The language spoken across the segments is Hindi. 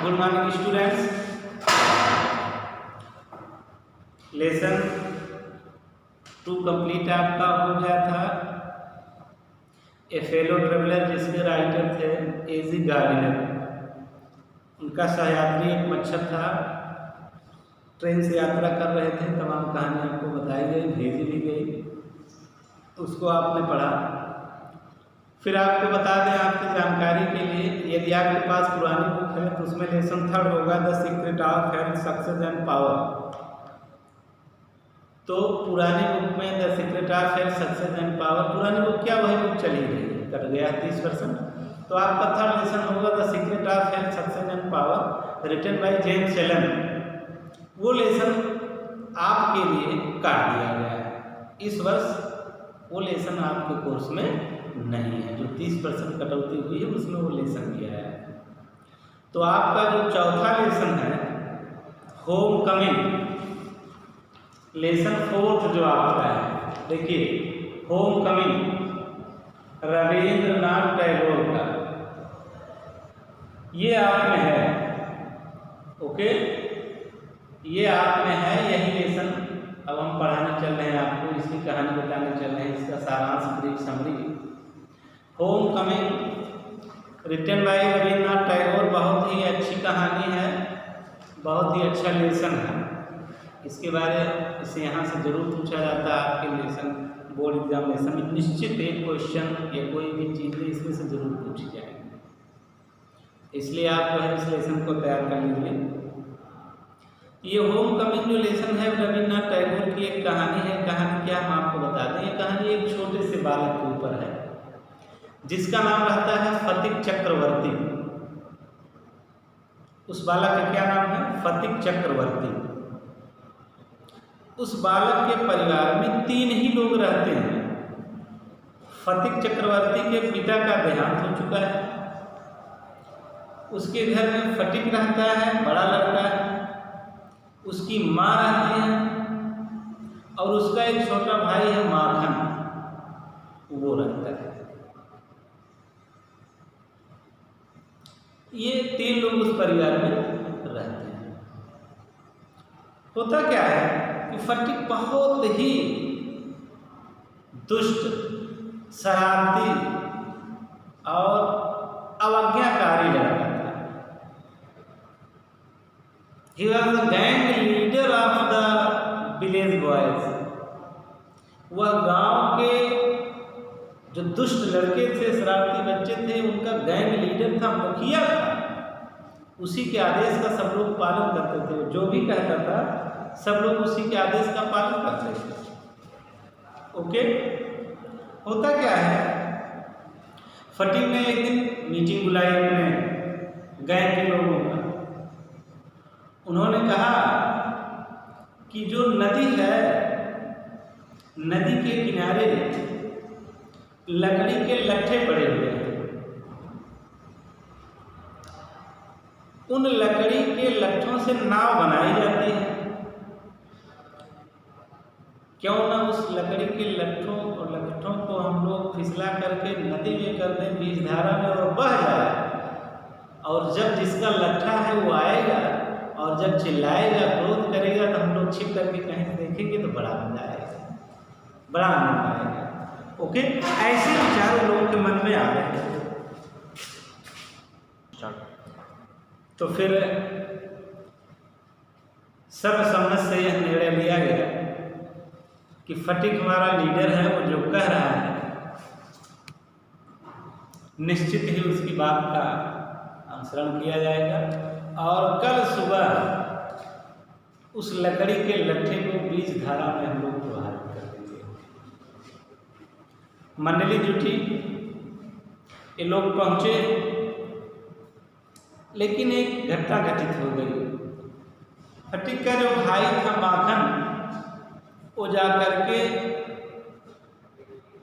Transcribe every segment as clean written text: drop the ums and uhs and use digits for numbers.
Good morning students. Lesson 2 complete आपका हो गया था। ए फेलो ट्रेवलर, जिसके राइटर थे एजी गार्डिनर। उनका सहयात्री एक मच्छर था, ट्रेन से यात्रा कर रहे थे। तमाम कहानी आपको बताई गई, भेजी भी गई, उसको आपने पढ़ा। फिर आपको बता दें आपकी जानकारी के लिए, यदि आपके पास पुरानी बुक है तो उसमें लेसन 3 होगा, the secret of health, success and power. तो पुरानी बुक में the secret of health, success and power, पुरानी बुक क्या वही बुक चली गई, कट गया 30%। तो आपका 3rd लेसन होगा the secret of health, success and power, written by James Allen. वो लेसन आपके लिए काट दिया गया है इस वर्ष। वो लेसन आपके कोर्स में नहीं है, जो 30% कटौती हुई है उसमें वो लेसन किया है। तो आपका जो 4था लेसन है, होम कमिंग, लेसन 4th जो आपका है, देखिए होम कमिंग रविंद्रनाथ टैगोर का, ये आप में है। ओके, ये आप में है, यही लेसन अब हम पढ़ाने चल रहे हैं आपको, इसकी कहानी बताने चल रहे हैं, इसका सारांश, brief summary. Home coming written by Rabindranath Tagore, बहुत ही अच्छी कहानी है, बहुत ही अच्छा लेसन है। इसके बारे इसे यहाँ से जरूर पूछा जाता है आपके लेसन, बोर्ड एग्जामिनेशन में निश्चित एक क्वेश्चन या कोई भी चीज़ें इसमें से जरूर पूछी जाएंगी, इसलिए आप जो है इस लेसन को तैयार कर लीजिए। ये होम कमिंग जो लेसन है रविंद्रनाथ टैगोर की एक कहानी है। कहानी क्या हम आपको बता दें, ये कहानी एक छोटे से बालक के ऊपर है जिसका नाम रहता है फतिक चक्रवर्ती। उस बालक का क्या नाम है? फतिक चक्रवर्ती। उस बालक के परिवार में 3 ही लोग रहते हैं। फतिक चक्रवर्ती के पिता का देहांत हो चुका है, उसके घर में फटिक रहता है, बड़ा लड़का है, उसकी माँ रहती है और उसका एक छोटा भाई है माखन, वो रहता है। ये 3 लोग उस परिवार में रहते हैं। होता क्या है कि फटिक बहुत ही दुष्ट, शरारती और अवज्ञाकारी लड़का था। He was the gang leader of the village boys. वह गांव के जो दुष्ट लड़के थे, शरारती बच्चे थे, उनका गैंग लीडर था, मुखिया था। उसी के आदेश का सब लोग पालन करते थे, जो भी कहता था सब लोग उसी के आदेश का पालन करते थे। ओके, होता क्या है, फटिक ने एक दिन मीटिंग बुलाई अपने गैंग के लोगों का। उन्होंने कहा कि जो नदी है, नदी के किनारे लकड़ी के लट्ठे पड़े हुए हैं। उन लकड़ी के लट्ठों से नाव बनाई जाती है। क्यों ना उस लकड़ी के लट्ठों को हम लोग फिसला करके नदी में कर दें, बीज धारा में, और बह जाए, और जब जिसका लट्ठा है वो आएगा और जब चिल्लाएगा, क्रोध करेगा, तो हम लोग छिप करके कहीं देखेंगे तो बड़ा मजा आएगा, बड़ा आनंद आएगा। ओके, ऐसे विचार लोगों के मन में आ रहे हैं। तो फिर सर्वसम्मत से यह निर्णय लिया गया कि फटिक हमारा लीडर है, वो जो कह रहा है निश्चित ही उसकी बात का अनुसरण किया जाएगा, और कल सुबह उस लकड़ी के लट्ठे को बीज धारा में हम लोग प्रवाहित कर देंगे। मंडली जुटी, ये लोग पहुंचे, लेकिन एक घटना घटित हो गई। फटिक का जो भाई था माखन, वो जाकर के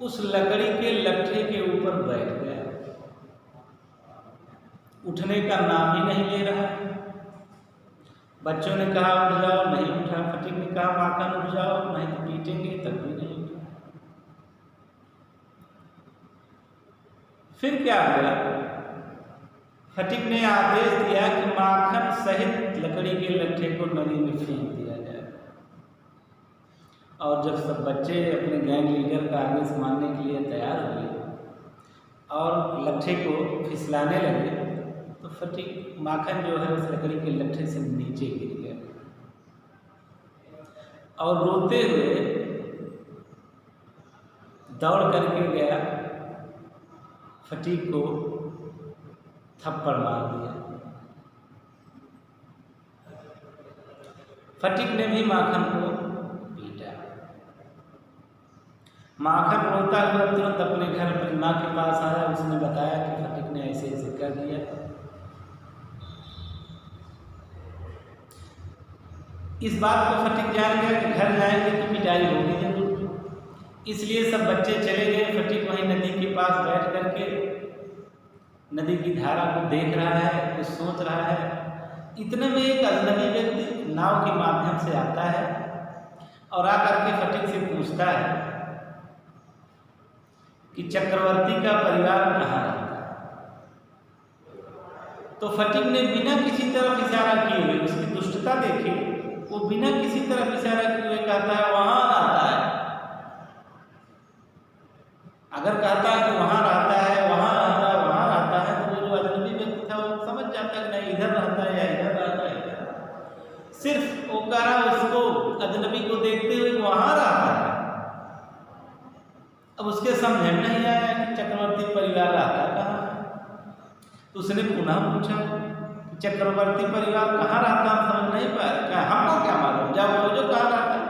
उस लकड़ी के लट्ठे के ऊपर बैठ गया, उठने का नाम ही नहीं ले रहा। बच्चों ने कहा उठ जाओ, नहीं उठा। फटिक ने कहा माखन उठ जाओ, नहीं तो पीटेंगे, तब भी नहीं उठा। फिर क्या हुआ, फटिक ने आदेश दिया कि माखन सहित लकड़ी के लट्ठे को नदी में फेंक दिया जाए। और जब सब बच्चे अपने गैंग लीडर का आदेश मानने के लिए तैयार हुए और लट्ठे को फिसलाने लगे तो फटिक माखन जो है उस लकड़ी के लट्ठे से नीचे गिर गया और रोते हुए दौड़ करके गया, फटिक को थप्पड़ मार दिया। फटिक ने भी माखन को पीटा। माखन रोता हुआ तुरंत अपने घर अपनी माँ के पास आया। उसने बताया कि फटिक ने ऐसे ऐसे कर दिया। इस बात को फटिक जान गया कि घर जाएंगे तो पिटाई होगी जरूर, इसलिए सब बच्चे चले गए। फटिक वहीं नदी के पास बैठ करके नदी की धारा को देख रहा है, कुछ सोच रहा है। इतने में एक अजनबी व्यक्ति नाव के माध्यम से आता है और आकर के फटिक से पूछता है कि चक्रवर्ती का परिवार कहाँ रहता है। तो फटिक ने बिना किसी तरफ इशारा किए हुए, उसकी दुष्टता देखी, वो बिना किसी तरफ इशारा किए हुए कहता है वहाँ रहता है। अगर कहता है कि वहाँ रहता है, वहाँ रहता है, वहाँ रहता है, तो वो जो अजनबी व्यक्ति था वो समझ जाता है कि नहीं इधर रहता है या इधर रहता है। सिर्फ वो कह रहा उसको अजनबी को देखते हुए वहाँ रहता है। अब उसके समझ में नहीं आया कि चक्रवर्ती परिवार रहता कहाँ है। तो उसने पुनः पूछा कि चक्रवर्ती परिवार कहाँ रहता, हम समझ नहीं पाए। क्या हमको क्या मालूम, जाओ जो कहाँ रहता है,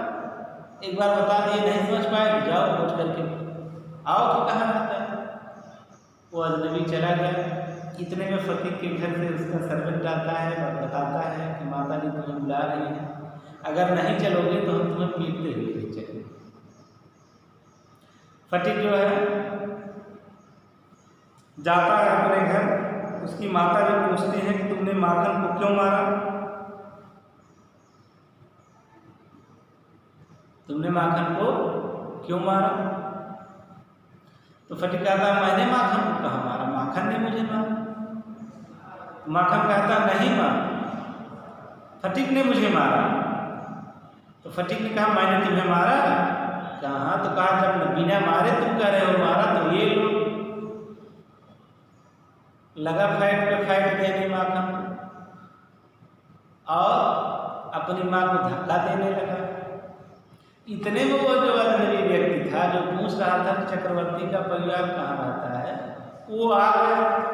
एक बार बता दिए नहीं समझ पाए, जाओ खोज करके आओ कि कहाँ रहता है। वो अजनबी चला गया। इतने में फकीर के घर से उसका सर्वेंट आता है और बताता है कि माता जी तुम्हें बुला रही हैं, अगर नहीं चलोगे तो हम तुम्हें पीटते हुए ले चलेंगे। फटिक जो है जाता है अपने घर। उसकी माता जी पूछते हैं कि तुमने माखन को क्यों मारा, तुमने माखन को क्यों मारा। तो फटिक कहता है मैंने माखन को कहाँ मारा, माखन ने मुझे मारा। माखन कहता नहीं मारा, फटिक ने मुझे मारा। तो फटिक ने कहा मैंने तुम्हें मारा, कहा तो कहा जब बिना मारे तुम कह रहे हो मारा, तो ये लो। लगा फैट पे फैट देने माखन और अपनी माँ को धक्का देने लगा। इतने में वो जो अजनबी व्यक्ति था जो पूछ रहा था कि चक्रवर्ती का परिवार कहाँ रहता है, वो आ गया।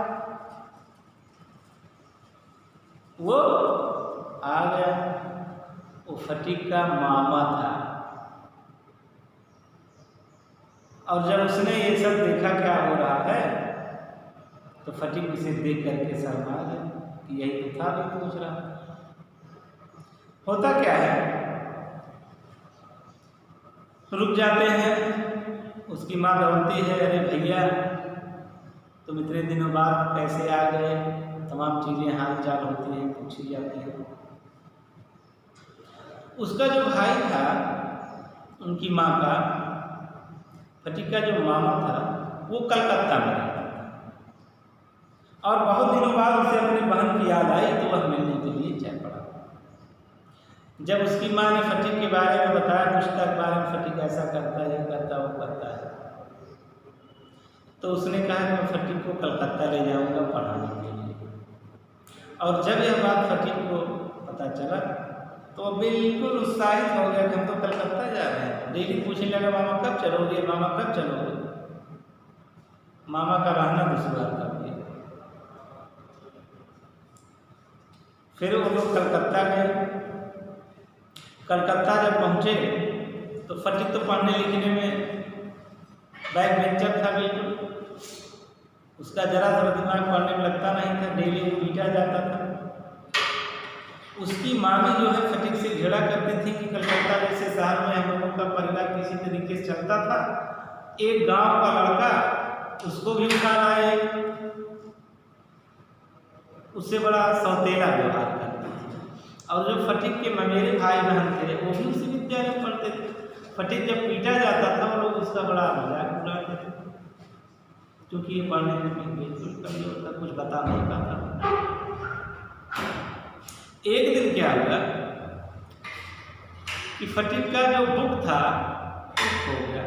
वो आ गया, वो फटिक का मामा था। और जब उसने ये सब देखा क्या हो रहा है तो फटिक उसे देख करके शर्मा गया कि यही तो था भी पूछ रहा। होता क्या है, रुक जाते हैं। उसकी माँ दौड़ती है, अरे भैया तुम इतने दिनों बाद कैसे आ गए, तमाम चीज़ें हाल चाल होती हैं, पूछी जाती हैं। उसका जो भाई था उनकी माँ का, फटिक का जो मामा था, वो कलकत्ता में रहता था और बहुत दिनों बाद उसे अपनी बहन की याद आई तो वह मिलने के लिए चल पड़ा। जब उसकी माँ ने फटिक के बारे में बताया, पूछता के बारे में, फटिक ऐसा करता है, ये करता, वो करता है, तो उसने कहा कि मैं फटिक को कलकत्ता ले जाऊंगा पढ़ाने के लिए। और जब यह बात फटिक को पता चला तो बिल्कुल उत्साहित हो गया कि हम तो कलकत्ता जा रहे हैं। डेली पूछने लगा मामा कब चलोगे, मामा कब चलोगे। मामा का रहना दुश्वार कर दिया। फिर वो लोग कलकत्ता गए। कलकत्ता जब पहुँचे तो फटिक तो पढ़ने लिखने में बैक बेंचर था बिल्कुल। उसका जरा सा दिमाग पढ़ने में लगता नहीं था, डेली वो पीटा जाता था। उसकी मामी जो है फटिक से झगड़ा करती थी कि कलकत्ता जैसे शहर में हम लोगों का परिवार किसी तरीके से चलता था, एक गांव का लड़का उसको भी उठा लाए, उससे बड़ा सौतेला व्यवहार करती थी। और जो फटिक के ममेरे भाई बहन थे वो भी उसी विद्यालय में पढ़ते थे। फटिक जब पीटा जाता था वो लोग उसका बड़ा मजाक उड़ाते थे। क्योंकि ये पढ़ने में बिल्कुल कमजोर था, कुछ बता नहीं पाता। एक दिन क्या हुआ कि फटीक का जो बुक था खो गया।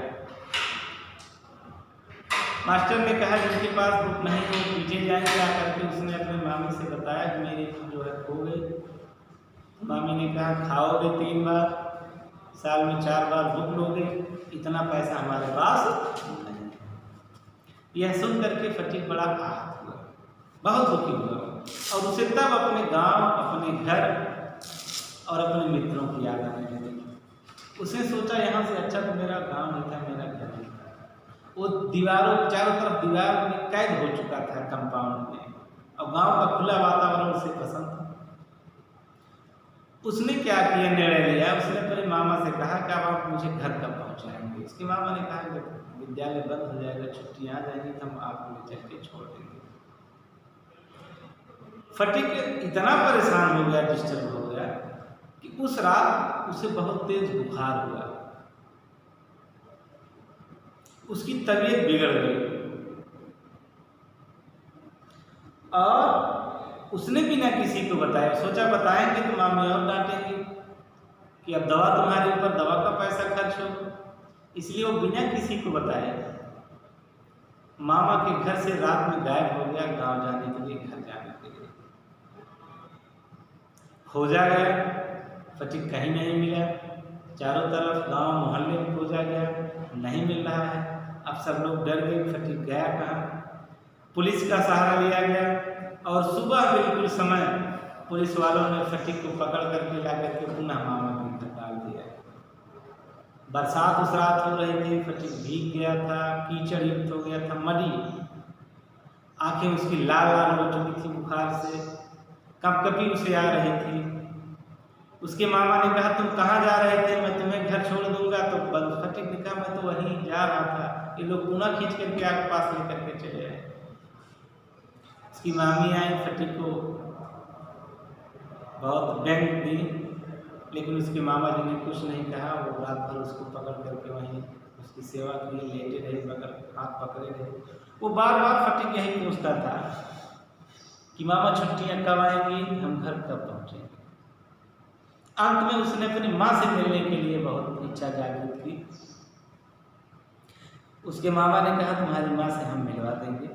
मास्टर ने कहा जिनके पास बुक नहीं है वो पीछे जाएंगे। आकर के उसने अपने मामी से बताया कि मेरी बुक जो है खो गई। मामी ने कहा खाओगे 3 बार, साल में 4 बार बुक लोगे, इतना पैसा हमारे पास नहीं। यह सुन करके फटीक बड़ा आहत हुआ, बहुत दुखी हुआ और उसे तब अपने गांव, अपने घर और अपने मित्रों की याद आने लगी। उसने सोचा यहाँ से अच्छा तो मेरा गांव नहीं था, मेरा घर नहीं था। वो दीवारों, चारों तरफ दीवार में कैद हो चुका था कंपाउंड में, और गांव का खुला वातावरण उसे पसंद था। उसने क्या किया, निर्णय लिया। उसने अपने मामा से कहा कि अब आप मुझे घर कब पहुंचाएंगे। उसके मामा ने कहा कि विद्यालय बंद हो जाएगा, छुट्टियां आ जाएंगी तो हम आपको ले चल के छोड़ देंगे। फटीक इतना परेशान हो गया, डिस्टर्ब हो गया कि उस रात उसे बहुत तेज बुखार हुआ, उसकी तबीयत बिगड़ गई और उसने बिना किसी को बताया, सोचा बताएंगे तो मामी और डांटेंगे कि अब दवा तुम्हारे ऊपर, दवा का पैसा खर्च हो। इसलिए वो बिना किसी को बताए मामा के घर से रात में गायब हो गया, गांव जाने के लिए, घर जाने के लिए खोजा गया। फटीक कहीं नहीं मिला, चारों तरफ गांव मोहल्ले में खोजा गया, नहीं मिल रहा है। अब सब लोग डर गए, फटीक गया कहाँ। पुलिस का सहारा लिया गया और सुबह बिल्कुल समय पुलिस वालों ने फटीक को पकड़ करके ला करके पुनः मामा के घर डाल दिया। बरसात उस रात हो रही थी, फटीक भीग गया था, कीचड़ युक्त हो गया था, मडी, आंखें उसकी लाल लाल हो चुकी थी बुखार से, कपकपी उसे आ रही थी। उसके मामा ने कहा तुम कहाँ जा रहे थे, मैं तुम्हें घर छोड़ दूंगा। तो फटीक ने कहा मैं तो वहीं जा रहा था, ये लोग पुनः खींच करके आपके पास लेकर के चले आए। उसकी मामी आई, फटीक को बहुत व्यंग दी, लेकिन उसके मामा जी ने कुछ नहीं कहा। वो रात भर उसको पकड़ करके वहीं उसकी सेवा के लिए लेटे रहे, हाथ पकड़े रहे। वो बार बार फटीक यही पूछता था कि मामा छुट्टियां कब आएंगी, हम घर कब पहुंचेंगे। अंत में उसने अपनी माँ से मिलने के लिए बहुत इच्छा जागृत की। उसके मामा ने कहा तुम्हारी माँ से हम मिलवा देंगे।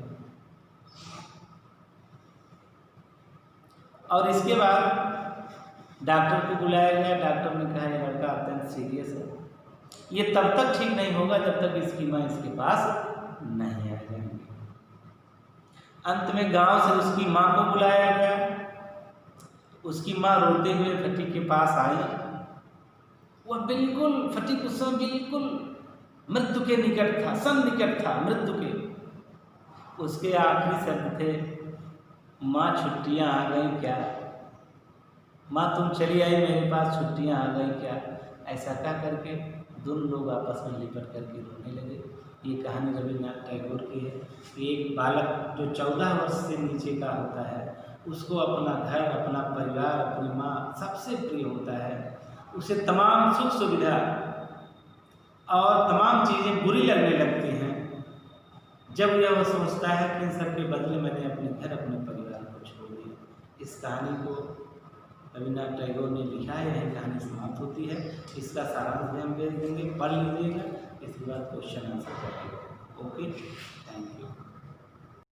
और इसके बाद डॉक्टर को बुलाया गया। डॉक्टर ने कहा यह लड़का अत्यंत सीरियस है, ये तब तक ठीक नहीं होगा जब तक इसकी माँ इसके पास नहीं आ जाएगी। अंत में गांव से उसकी माँ को बुलाया गया। उसकी माँ रोते हुए फटीक के पास आई। वह बिल्कुल, फटीक उस समय बिल्कुल मृत्यु के निकट था, सन्निकट था मृत्यु के। उसके आखिरी शब्द थे माँ छुट्टियां आ गई क्या, माँ तुम चली आई मेरे पास, छुट्टियां आ गई क्या। ऐसा कह करके दोनों लोग आपस में लिपट करके रोने लगे। ये कहानी रविन्द्रनाथ टैगोर की है। एक बालक जो 14 वर्ष से नीचे का होता है, उसको अपना घर, अपना परिवार, अपनी माँ सबसे प्रिय होता है। उसे तमाम सुख सुविधा और तमाम चीज़ें बुरी लगने लगती हैं जब यह वो सोचता है कि इन सब के बदले मैंने अपने घर, अपने परिवार को छोड़ दिया। इस कहानी को रविन्द्रनाथ टैगोर ने लिखा है। यह कहानी समाप्त होती है। इसका सारांश भी हम भेज देंगे, पढ़ लीजिएगा। इसके बाद क्वेश्चन आंसर करेंगे। ओके।